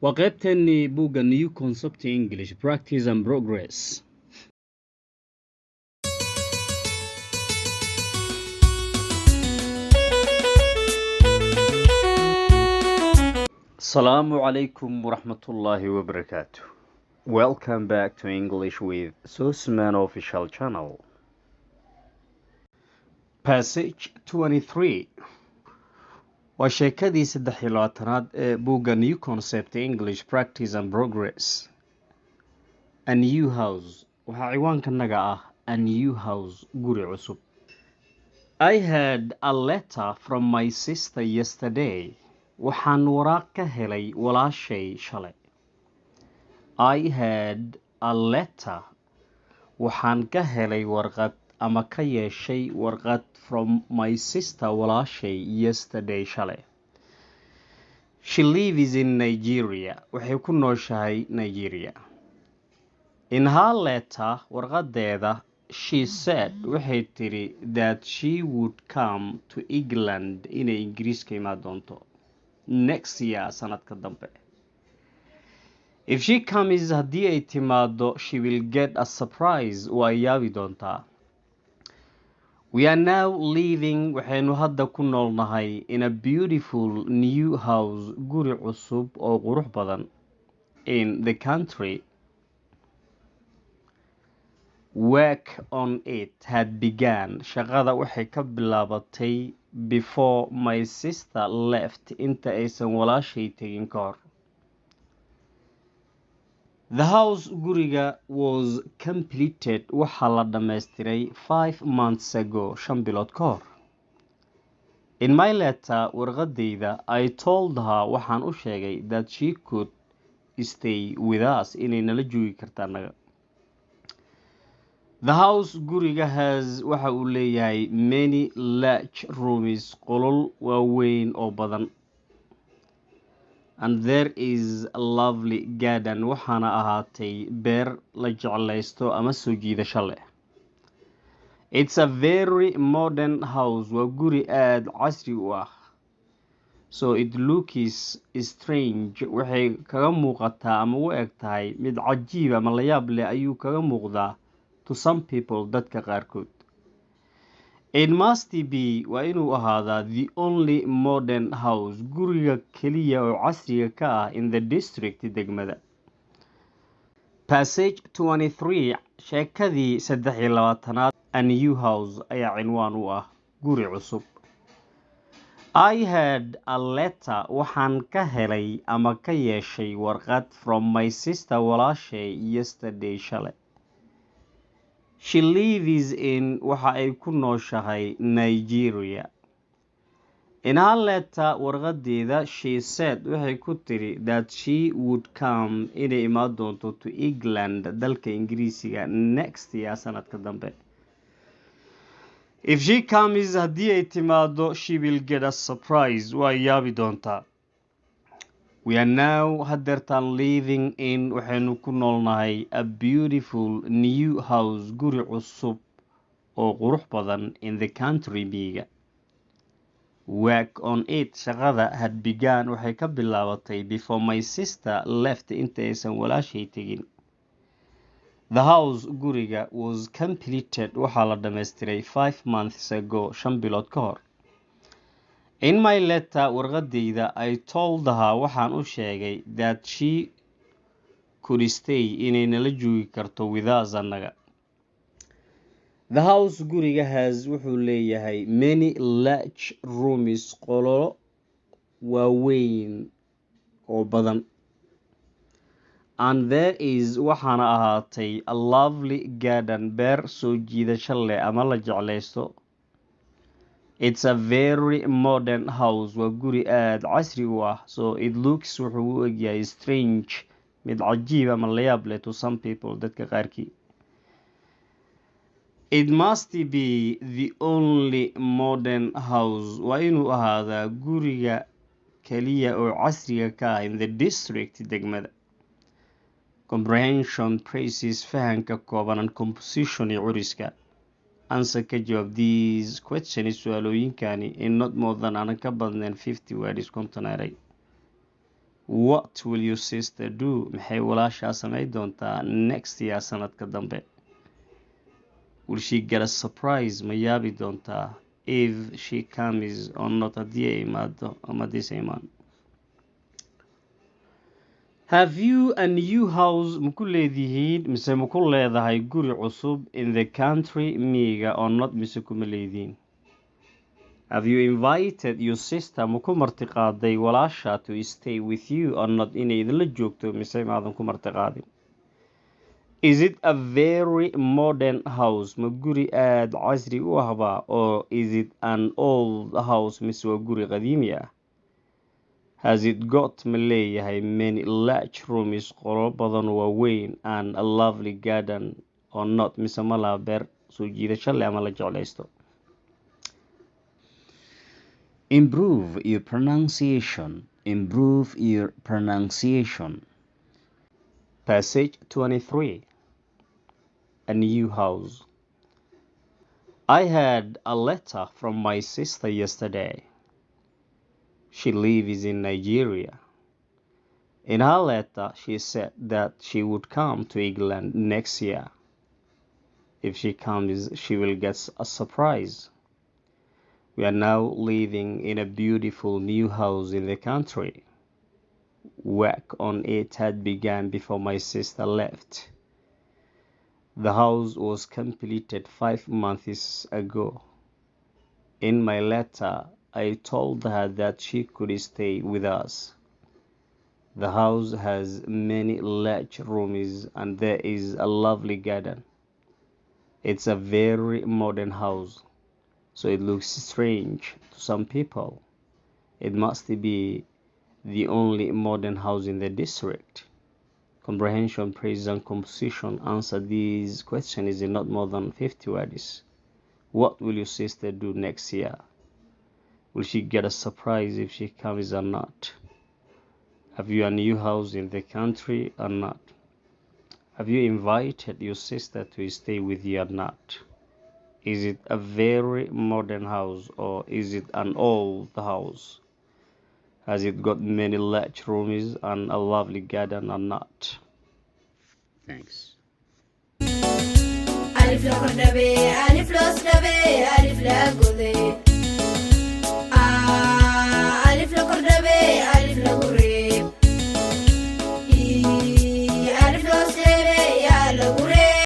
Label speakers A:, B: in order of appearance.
A: وقيبتني بوغا New Concept English Practice and Progress. Assalamu alaikum wa rahmatullahi wa barakatuh. Welcome back to English with Susman Official Channel. Passage 23 waa sheekadii 23aad ee buugga New Concept English Practice and Progress. A new house waxaa ciwaankanaga ah a new house, guri cusub. I had a letter from my sister yesterday. Waxaan waraaq ka helay walaashay shalay. I had a letter. Waxaan ka helay warqad ama ka yeeshay warqad from my sister walaashay yesterday shalay. She lives in Nigeria. Waxay ku nooshahay Nigeria. In her letter, warqadeeda, she said waxay tiri that she would come to England inay Ingiriiska imaan doonto next year, sanadka dambe. If she comes haddii ay timaado, she will get a surprise. Waa yaabi doontaa. We are now living, waxaynu hadda ku noolnahay in a beautiful new house, guri cusub oo qurux badan, in the country. Work on it had begun. Shaqada waxay ka bilaabatay before my sister left, inta aysan walaashay tegin ka hor. The house, guriga, was completed. Waxaa la dhammaystiray 5 months ago, 5 bilood ka hor. In my letter, warqadeyda, I told her waxaan u sheegay that she could stay with us, inay nala joogi kartaa naga. The house, guriga, has waxa uu leeyahay many large rooms, qolol waaweyn oo badan. And there is a lovely garden. Waxaana ahaatay beer la jeclaysto ama soo jiidasho leh. It's a very modern house. Waa guri aad casri u ah. So it looks strange. Waxay kaga muuqataa ama u eg tahay mid cajiib ama la yaab leh ayuu kaga muuqdaa to some people, dadka qaarkood. It must be, waa inuu ahaadaa the only modern house, guriga keliya oo casriga ka ah in the district, degmada. Passage 23, sheekadii 23aad, a new house ayaa cinwaan u ah guri cusub. I had a letter. Waxaan ka helay ama ka yeeshay warqad from my sister walaashay yesterday shalay. She lives in, waxa ay ku nooshahay Nigeria. In her letter, warqadeeda, she said waxay ku tiri that she would come inay imaan doonto to England, dalka Ingiriisiga, next year, sanadka dambe. If she comes haddii ay timaado, she will get a surprise. Waa yaabi doontaa. We are now hadeertaan living in, waxaynu ku noolnahay a beautiful new house, guri cusub oo qurux badan in the country, miyiga. Work on it, shaqada, had begun. Waxay ka bilaabatay before my sister left, inta aysan walaashay tegin. The house, guriga, was completed. Waxaa la dhammaystiray 5 months ago, 5 bilood ka hor. In my letter, warqadeyda, I told her waxaan u sheegay that she could stay, inay nala joogi karto with us annaga. The house, guriga, has wuxuu leeyahay many large rooms, qololo waaweyn oo badan. And there is, waxaana ahaatay, a lovely garden, beer soo jiidasho leh ama la jeclaysto. It's a very modern house. Waa guri aad casri u ah. So it looks, wuxuu u egyahay strange, mid cajiib ama la yaab leh to some people, dadka qaarkii. It must be the only modern house. Waa inuu ahaadaa guriga keliya oo casriga ka ah in the district, degmada. Comprehension, praises, fahanka kooban, and composition iyo curiska. Answer ka jawaab these questions, su'aalooyinkani, in not more than aanan ka badnayn 50 words, konton eray. What will your sister do? Maxay walaashaa samay doontaa next year sanadka dambe? Will she get a surprise? Ma yaabi doontaa if she comes or not haddii ay imaado ama haddiise imaan? Have you a new house? Maku leedihiin mise maku leedahay guri cusub in the country miyiga or not mise kuma leedihiin? Have you invited your sister? Maku martiqaaday walaasha to stay with you or not inay idinla joogto mise maadan ku martiqaadin? Is it a very modern house? Ma guri aad casri u ahba? Or is it an old house mise waa guri qadiimi ah? Has it got ma leeyahay many large rooms qolo badan waaweyn and a lovely garden or not mise ma laha beer soo jiidasho leh ama la jeclaysto? Improve your pronunciation. Improve your pronunciation. Passage 23. A new house. I had a letter from my sister yesterday. She lives in Nigeria. In her letter, she said that she would come to England next year. If she comes, she will get a surprise. We are now living in a beautiful new house in the country. Work on it had begun before my sister left. The house was completed 5 months ago. In my letter, I told her that she could stay with us. The house has many large rooms and there is a lovely garden. It's a very modern house, so it looks strange to some people. It must be the only modern house in the district. Comprehension, praise, and composition. Answer these questions in not more than 50 words. What will your sister do next year? Will she get a surprise if she comes or not? Have you a new house in the country or not? Have you invited your sister to stay with you or not? Is it a very modern house or is it an old house? Has it got many large rooms and a lovely garden or not? Thanks.
B: ألف لغة نبي ألف لوس نبي ألف لغة